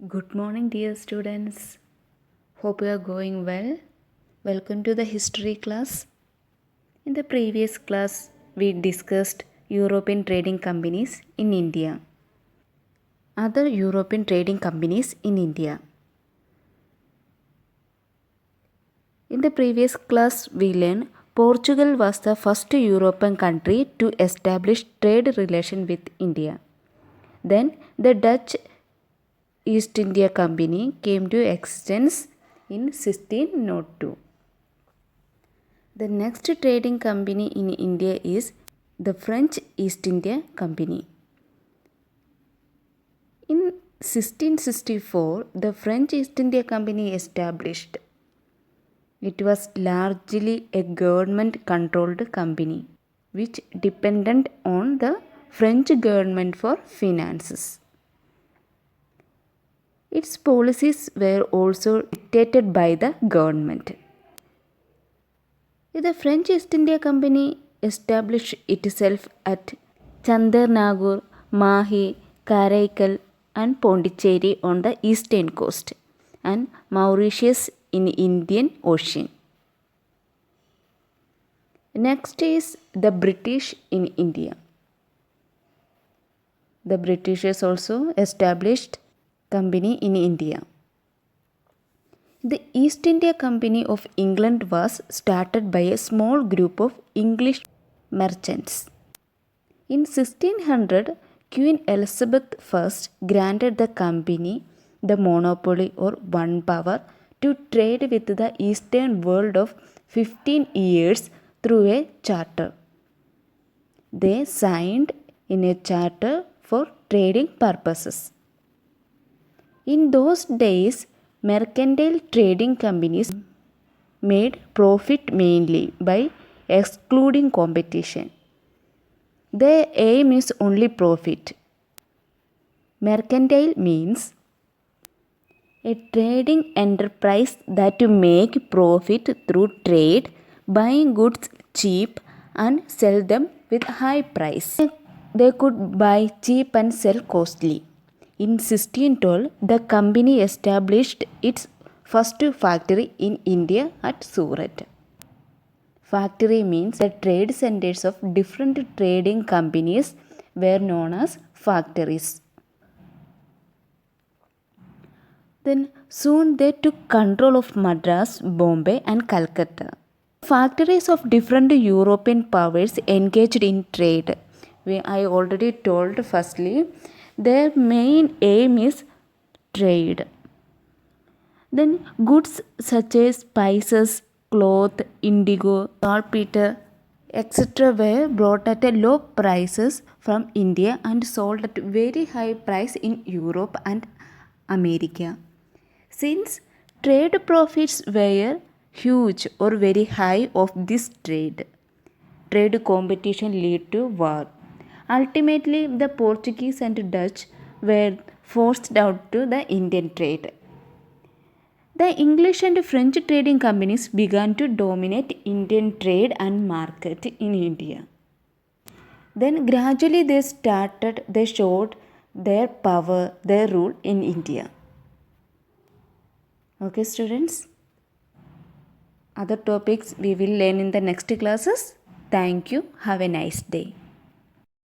Good morning, dear students. Hope you are going well. Welcome to the history class. In the previous class, we discussed European trading companies in India. Other European trading companies in India. In the previous class, we learned Portugal was the first European country to establish trade relation with India. Then the Dutch East India Company came to existence in 1602. The next trading company in India is the French East India Company. In 1664, the French East India Company established. It was largely a government-controlled company, which depended on the French government for finances. Its policies were also dictated by the government. The French East India Company established itself at Chandarnagar, Mahe, Karaikal and Pondicherry on the eastern coast and Mauritius in Indian Ocean. Next is the British in India. The Britishers also established company in India. The East India Company of England was started by a small group of English merchants. In 1600, Queen Elizabeth I granted the company the monopoly or one power to trade with the eastern world of 15 years through a charter. They signed in a charter for trading purposes. In those days, mercantile trading companies made profit mainly by excluding competition. Their aim is only profit. Mercantile means a trading enterprise that make profit through trade, buying goods cheap and sell them with high price. They could buy cheap and sell costly. In 1612, the company established its first factory in India at Surat. Factory means the trade centers of different trading companies were known as factories. Then soon they took control of Madras, Bombay and Calcutta. Factories of different European powers engaged in trade. I already told firstly, their main aim is trade. Then goods such as spices, cloth, indigo, saltpeter, etc. were brought at a low prices from India and sold at very high price in Europe and America. Since trade profits were huge or very high of this trade competition led to war. Ultimately, the Portuguese and Dutch were forced out to the Indian trade. The English and French trading companies began to dominate Indian trade and market in India. Then gradually they showed their power, their rule in India. Okay, students. Other topics we will learn in the next classes. Thank you. Have a nice day.